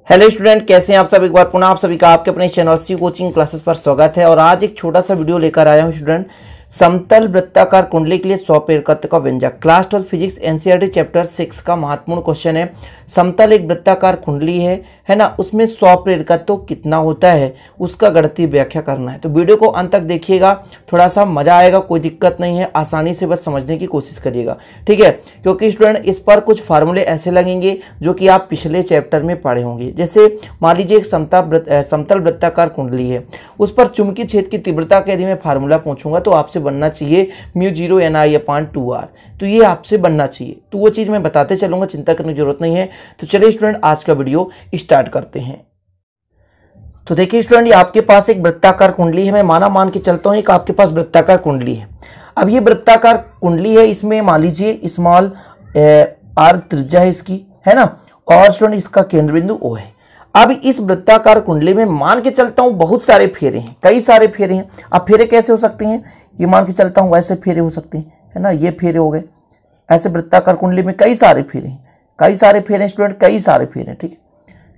Hello student, कैसे हैं आप सब। एक बार पुनः आप सभी का आपके अपने चैनल सी कोचिंग क्लासेस पर स्वागत है। और आज एक छोटा सा वीडियो लेकर आया हूं स्टूडेंट, समतल वृत्ताकार कुंडली के लिए 100 प्रेरकत्व का व्यंजक। क्लास 12 फिजिक्स एनसीईआरटी चैप्टर 6 का महत्वपूर्ण क्वेश्चन है। समतल एक वृत्ताकार कुंडली है ना, उसमें 100 प्रेरकत्व कितना होता है उसका गणितीय व्याख्या करना है। तो वीडियो को अंत तक देखिएगा, थोड़ा सा मजा आएगा, कोई दिक्कत नहीं है, आसानी से बस समझने की कोशिश करिएगा, ठीक है। क्योंकि स्टूडेंट इस पर कुछ फार्मूले ऐसे लगेंगे जो कि आप पिछले चैप्टर में पढ़े होंगे। जैसे मान लीजिए एक समतल वृत्ताकार कुंडली है, उस पर चुंबकीय क्षेत्र की तीव्रता के यदि मैं फार्मूला पूछूंगा तो आपसे बनना चाहिए μ0 Ni/2r। तो ये आपसे बनना चाहिए, तो वो चीज मैं बताते चलूंगा, चिंता करने की जरूरत नहीं है। तो चलिए स्टूडेंट आज का वीडियो स्टार्ट करते हैं। तो देखिए स्टूडेंट, ये आपके पास एक वृत्ताकार कुंडली है। मैं मान के चलता हूं, एक आपके पास वृत्ताकार कुंडली है। अब ये वृत्ताकार कुंडली है, इसमें मान लीजिए स्मॉल r त्रिज्या है इसकी, है ना, और स्टूडेंट इसका केंद्र बिंदु O है। अब इस वृत्ताकार कुंडली में मान के चलता हूं बहुत सारे फेरे हैं, कई सारे फेरे हैं। अब फेरे कैसे हो सकते हैं, ये मान के चलता हूं वैसे फेरे हो सकते हैं, है ना, ये फेरे हो गए। ऐसे वृत्ताकार कुंडली में कई सारे फेरे हैं, कई सारे फेरे स्टूडेंट, कई सारे फेरे हैं, ठीक है,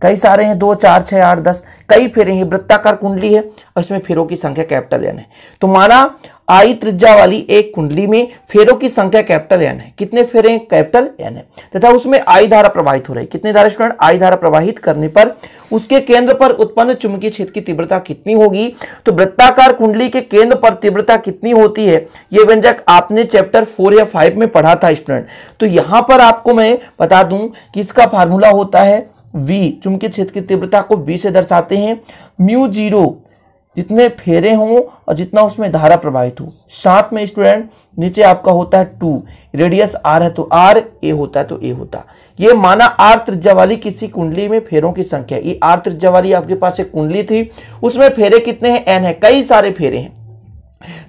कई सारे हैं, 2 4 6 8 10 कई फेरे हैं। वृत्ताकार कुंडली है और इसमें फेरों की संख्या कैपिटल N है। तो माना I त्रिज्या वाली एक कुंडली में फेरों की संख्या कैपिटल N है। कितने फेरे हैं, कैपिटल N है, तथा उसमें I धारा प्रवाहित हो रही है। कितनी धारा स्टूडेंट, I धारा प्रवाहित करने पर उसके केंद्र पर उत्पन्न चुंबकीय क्षेत्र की तीव्रता कितनी होगी। तो वृत्ताकार कुंडली के केंद्र पर तीव्रता कितनी होती है, यह व्यंजक आपने चैप्टर 4 या 5 में पढ़ा था स्टूडेंट। तो यहां पर आपको मैं बता दूं कि इसका फार्मूला होता है V। चुंबकीय क्षेत्र की तीव्रता को V से दर्शाते हैं। μ0 जितने फेरे हों और जितना उसमें धारा प्रवाहित हो, साथ में स्टूडेंट नीचे आपका होता है 2, रेडियस r है तो r, a होता है तो a होता। ये माना r त्रिज्या वाली किसी कुंडली में फेरों की संख्या, ये r त्रिज्या वाली आपके पास एक कुंडली थी, उसमें फेरे कितने हैं, n है, कई सारे फेरे हैं।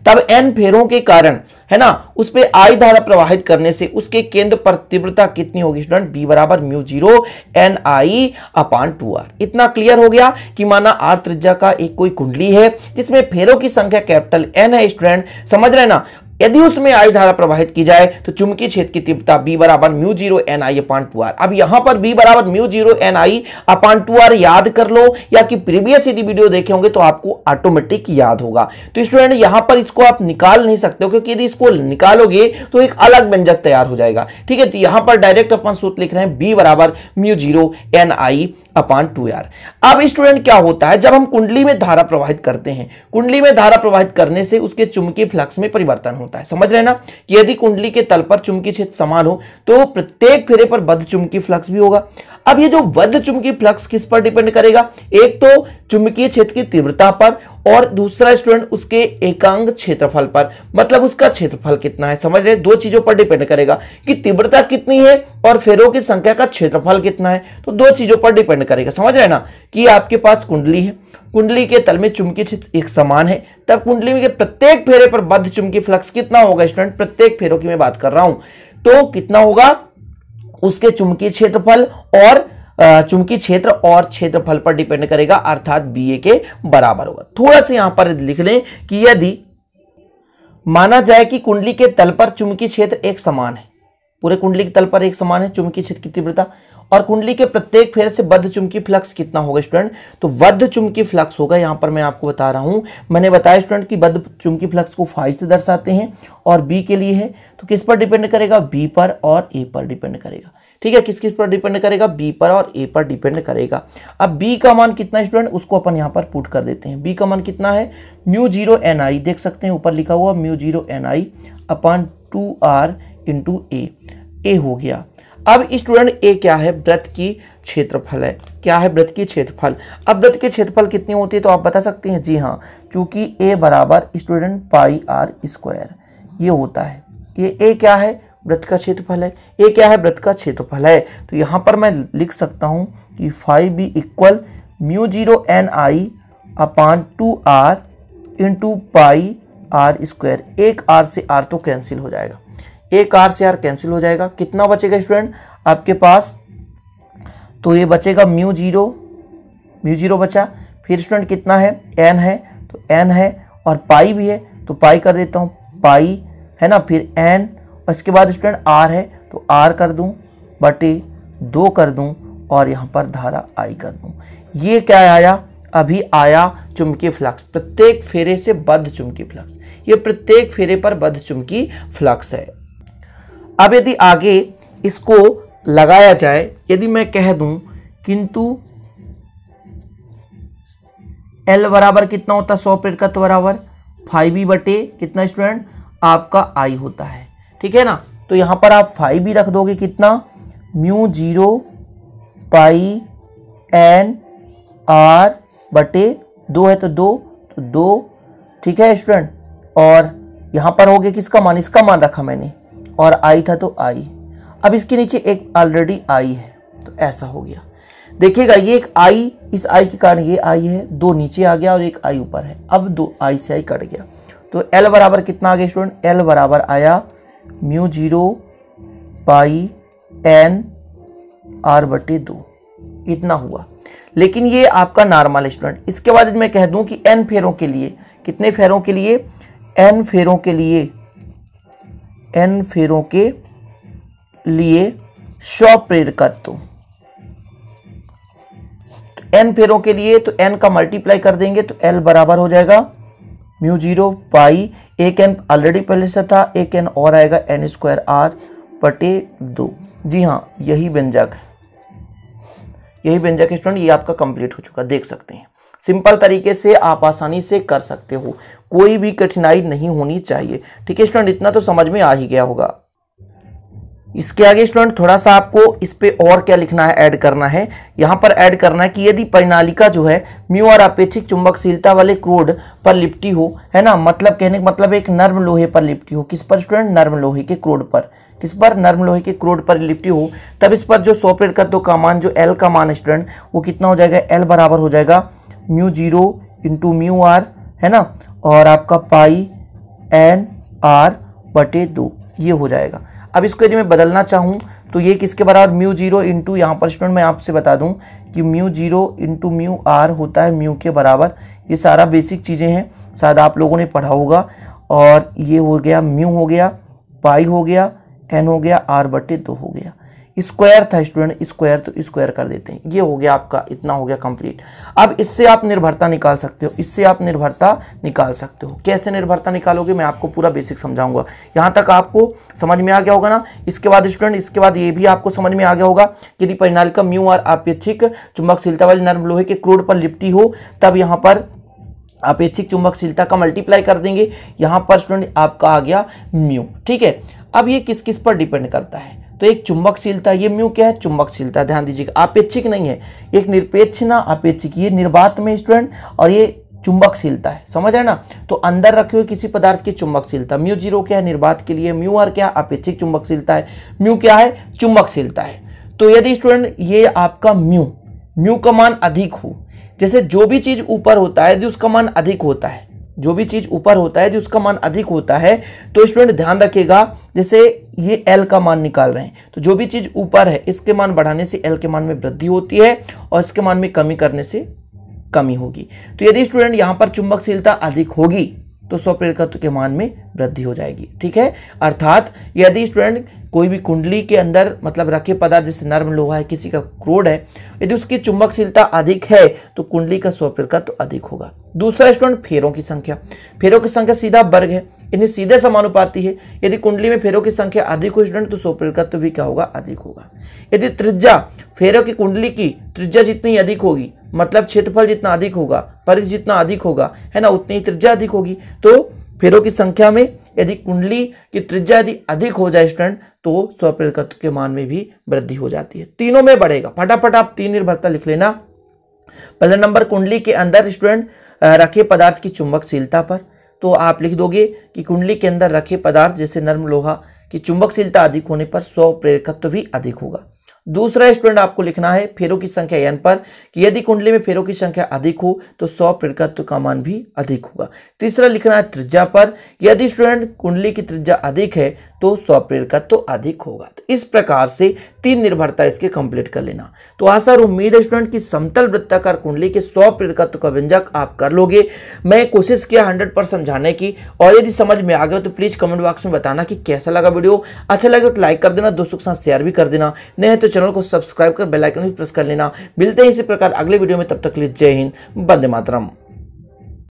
तब n फेरों के कारण, है ना, उस पे I धारा प्रवाहित करने से उसके केंद्र पर तीव्रता कितनी होगी स्टूडेंट, B बराबर μ0 Ni/2r। इतना क्लियर हो गया कि माना r त्रिज्या का एक कोई कुंडली है जिसमें फेरों की संख्या कैपिटल N है स्टूडेंट, समझ रहे ना। यदि उसमें I धारा प्रवाहित की जाए तो चुंबकीय क्षेत्र की तीव्रता B बराबर μ0 Ni/2r। अब यहां पर B बराबर μ0 Ni/2r याद कर लो, या कि प्रीवियस यदि वीडियो देखे होंगे तो आपको ऑटोमेटिक याद होगा। तो स्टूडेंट यहां पर इसको आप निकाल नहीं सकते हो, क्योंकि यदि इसको निकालोगे तो एक अलग व्यंजक तैयार हो जाएगा, ठीक है। तो यहां पर डायरेक्ट अपन सूत्र लिख रहे हैं B बराबर μ0 Ni/2r। अब स्टूडेंट क्या होता है, जब हम कुंडली में धारा प्रवाहित करते हैं, कुंडली में धारा प्रवाहित करने से उसके चुंबकीय फ्लक्स में परिवर्तन होता है, समझ रहे ना। कि यदि कुंडली के तल पर चुंबकीय क्षेत्र समान हो तो प्रत्येक फेरे पर बद्ध चुंबकीय फ्लक्स भी होगा। अब ये जो बद्ध चुंबकीय फ्लक्स किस पर डिपेंड करेगा, एक तो चुंबकीय क्षेत्र की तीव्रता पर, और दूसरा स्टूडेंट उसके एकांग क्षेत्रफल पर, मतलब उसका क्षेत्रफल कितना है, समझ रहे। दो चीजों पर डिपेंड करेगा कि तीव्रता कितनी है और फेरों की संख्या का क्षेत्रफल कितना है, तो दो चीजों पर डिपेंड करेगा, समझ रहे ना। कि आपके पास कुंडली है, कुंडली के तल में चुंबकीय क्षेत्र एक समान है, तब कुंडली के प्रत्येक फेरे पर बद्ध चुंबकीय फ्लक्स कितना होगा स्टूडेंट, प्रत्येक फेरों की मैं बात कर रहा हूं, तो कितना होगा, उसके चुंबकीय क्षेत्रफल और चुंबकीय क्षेत्र और क्षेत्रफल पर डिपेंड करेगा, अर्थात BA के बराबर होगा। थोड़ा सा यहां पर लिख लें कि यदि माना जाए कि कुंडली के तल पर चुंबकीय क्षेत्र एक समान है, पूरे कुंडली के तल पर एक समान है चुंबकीय क्षेत्र की तीव्रता, और कुंडली के प्रत्येक फेरे से बद्ध चुंबकीय फ्लक्स कितना होगा स्टूडेंट, तो बद्ध चुंबकीय फ्लक्स होगा। यहां पर मैं आपको बता रहा हूं, मैंने बताया स्टूडेंट कि बद्ध चुंबकीय फ्लक्स को फाई से दर्शाते हैं, और B के लिए है तो किस पर डिपेंड करेगा, B पर और A पर डिपेंड करेगा, ठीक है। किस किस पर डिपेंड करेगा, B पर और A पर डिपेंड करेगा। अब B का मान कितना स्टूडेंट, उसको अपन यहां पर पुट कर देते हैं। B का मान कितना है, μ0 Ni, देख सकते हैं ऊपर लिखा हुआ μ0 Ni/2r इंटू A हो गया। अब स्टूडेंट A क्या है, वृत्त की क्षेत्रफल है। क्या है, वृत्त की क्षेत्रफल। अब वृत्त की क्षेत्रफल कितनी होती है तो आप बता सकते हैं, जी हाँ, चूंकि A बराबर स्टूडेंट πr², ये होता है। ये A क्या है, वृत्त का क्षेत्रफल है। A क्या है, वृत्त का क्षेत्रफल है। तो यहां पर मैं लिख सकता हूं कि φb equal μ0 Ni/2r into πr²। एक r से r तो कैंसिल हो जाएगा, एक r से r कैंसिल हो जाएगा। कितना बचेगा स्टूडेंट आपके पास, तो ये बचेगा μ0 बचा। फिर स्टूडेंट कितना है, n है, तो n है, और पाई भी है तो पाई कर देता हूँ, पाई है ना, फिर n, और इसके बाद स्टूडेंट r है तो r कर दूं बटे 2 कर दूं, और यहाँ पर धारा I कर दूं। ये क्या आया, अभी आया चुंबकीय फ्लक्स, प्रत्येक फेरे से बद्ध चुंबकीय फ्लक्स। ये प्रत्येक फेरे पर बद्ध चुंबकीय फ्लक्स है। अब यदि आगे इसको लगाया जाए, यदि मैं कह दूं किंतु L बराबर कितना होता है, 100 प्रेरकत्व बराबर 5e बटे कितना स्टूडेंट, आपका I होता है, ठीक है ना। तो यहां पर आप 5e रख दोगे, कितना, म्यू 0 पाई एन आर बटे 2 है तो 2, ठीक है स्टूडेंट। और यहां पर हो गया किसका मान, इसका मान रखा मैंने, और I था तो I। अब इसके नीचे एक ऑलरेडी I है, तो ऐसा हो गया। देखिएगा ये एक I, इस I के कारण ये I है, 2 नीचे आ गया और एक I ऊपर है। अब 2 I से I कट गया, तो L बराबर कितना आ गया स्टूडेंट, L बराबर आया म्यू 0 पाई एन आर बटे 2, इतना हुआ। लेकिन ये आपका नॉर्मल स्टूडेंट। इसके बाद मैं कह दूं कि n फेरों के लिए, कितने फेरों के लिए, n फेरों के लिए, n फेरों के लिए 100 प्रेरकत्व, n फेरों के लिए तो n का मल्टीप्लाई कर देंगे तो L बराबर हो जाएगा म्यू 0 पाई, एक n ऑलरेडी पहले से था, एक n और आएगा n स्क्वायर आर बटे 2। जी हाँ, यही व्यंजक है, यही व्यंजक स्टूडेंट, ये आपका कंप्लीट हो चुका, देख सकते हैं। सिंपल तरीके से आप आसानी से कर सकते हो, कोई भी कठिनाई नहीं होनी चाहिए, ठीक है स्टूडेंट। इतना तो समझ में आ ही गया होगा। इसके आगे स्टूडेंट थोड़ा सा आपको इस पे और क्या लिखना है, ऐड करना है। यहाँ पर ऐड करना है कि यदि परिनालिका जो है म्यू और अपेक्षिक चुंबकशीलता वाले क्रोड पर लिपटी हो, है ना, मतलब कहने का मतलब एक नर्म लोहे पर लिपटी हो। किस पर स्टूडेंट, नर्म लोहे के क्रोड पर। किस पर, नर्म लोहे के क्रोड पर लिपटी हो, तब इस पर जो 100 प्रेरकत्व का मान, जो L का मान स्टूडेंट, वो कितना हो जाएगा, L बराबर हो जाएगा म्यू 0 इंटू म्यू आर, है ना, और आपका पाई एन आर बटे 2, ये हो जाएगा। अब इसको यदि मैं बदलना चाहूँ तो ये किसके बराबर, म्यू 0 इंटू, यहाँ पर स्टूडेंट मैं आपसे बता दूँ कि म्यू 0 इंटू म्यू आर होता है म्यू के बराबर। ये सारा बेसिक चीज़ें हैं, शायद आप लोगों ने पढ़ा होगा। और ये हो गया म्यू हो गया, पाई हो गया, एन हो गया, आर बटे 2 हो गया। स्क्वायर था स्टूडेंट, स्क्वायर तो स्क्वायर कर देते हैं। ये हो गया आपका, इतना हो गया कंप्लीट। अब इससे आप निर्भरता निकाल सकते हो, इससे आप निर्भरता निकाल सकते हो। कैसे निर्भरता निकालोगे, मैं आपको पूरा बेसिक समझाऊंगा। यहाँ तक आपको समझ में आ गया होगा ना। इसके बाद स्टूडेंट, इसके बाद ये भी आपको समझ में आ गया होगा कि यदि परिनालिका म्यू और अपेक्षिक चुंबकशीलता वाले नर्म लोहे के क्रोड पर लिपटी हो, तब यहाँ पर अपेक्षिक चुंबकशीलता का मल्टीप्लाई कर देंगे। यहाँ पर स्टूडेंट आपका आ गया म्यू, ठीक है। अब ये किस किस पर डिपेंड करता है, तो एक चुंबकशीलता, ये म्यू क्या है, चुंबकशीलता, ध्यान दीजिएगा, अपेक्षिक नहीं है, एक निरपेक्ष ना अपेक्षिक, ये निर्वात में स्टूडेंट, और ये चुंबकशीलता है, समझ रहे ना। तो अंदर रखे हुए किसी पदार्थ की चुंबकशीलता, म्यू 0 क्या है, निर्वात के लिए, म्यू आर क्या है, अपेक्षिक चुंबकशीलता है, म्यू क्या है, चुंबकशीलता है। तो यदि स्टूडेंट ये आपका म्यू का मान अधिक हो, जैसे जो भी चीज ऊपर होता है यदि उसका मान अधिक होता है, जो भी चीज ऊपर होता है यदि उसका मान अधिक होता है, तो स्टूडेंट ध्यान रखिएगा, जैसे ये L का मान निकाल रहे हैं, तो जो भी चीज ऊपर है इसके मान बढ़ाने से L के मान में वृद्धि होती है और इसके मान में कमी करने से कमी होगी। तो यदि स्टूडेंट यहाँ पर चुंबकशीलता अधिक होगी तो 100 प्रेरकत्व के मान में वृद्धि हो जाएगी, ठीक है। अर्थात यदि स्टूडेंट कोई भी कुंडली के अंदर मतलब रखे पदार्थ, जैसे नर्म लोहा है, किसी का क्रोड है, यदि उसकी चुंबकशीलता अधिक है तो कुंडली का 100 प्रेरकत्व अधिक होगा। दूसरा स्टूडेंट फेरों की संख्या, फेरों की संख्या सीधा वर्ग है, इन्हें सीधे समानुपाती है। यदि कुंडली में फेरों की संख्या अधिक हो स्टूडेंट तो 100 प्रेरकत्व भी क्या होगा, अधिक होगा। यदि त्रिज्या, फेरों की कुंडली की त्रिज्या जितनी अधिक होगी, मतलब क्षेत्रफल जितना अधिक होगा, परिधि जितना अधिक होगा, है ना, उतनी ही त्रिज्या अधिक होगी। तो फेरों की संख्या में यदि कुंडली की त्रिज्या यदि अधिक हो जाए स्टूडेंट तो 100 प्रेरकत्व के मान में भी वृद्धि हो जाती है। तीनों में बढ़ेगा, फटाफट आप 3 निर्भरता लिख लेना। पहला नंबर कुंडली के अंदर स्टूडेंट रखे पदार्थ की चुंबकशीलता पर, तो आप लिख दोगे कि कुंडली के अंदर रखे पदार्थ जैसे नर्म लोहा की चुंबकशीलता अधिक होने पर 100 प्रेरकत्व भी अधिक होगा। दूसरा स्टूडेंट आपको लिखना है फेरों की संख्या n पर, कि यदि कुंडली में फेरों की संख्या अधिक हो तो 100 प्रेरकत्व का मान भी अधिक होगा। तीसरा लिखना है त्रिज्या पर, यदि स्टूडेंट कुंडली की त्रिज्या अधिक है तो 100 प्रेरकत्व तो अधिक होगा। तो इस प्रकार से 3 निर्भरता इसके कंप्लीट कर लेना। तो आशा और उम्मीद है स्टूडेंट की समतल वृत्ताकार कुंडली के 100 प्रेरकत्व का व्यंजक आप कर लोगे। मैं कोशिश किया 100% समझाने की, और यदि समझ में आ गया तो प्लीज कमेंट बॉक्स में बताना कि कैसा लगा वीडियो। अच्छा लगे तो लाइक कर देना, दोस्तों के साथ शेयर भी कर देना, नहीं है तो चैनल को सब्सक्राइब कर बेल आइकन भी प्रेस कर लेना। मिलते हैं इसी प्रकार अगले वीडियो में, तब तक के लिए जय हिंद, वंदे मातरम।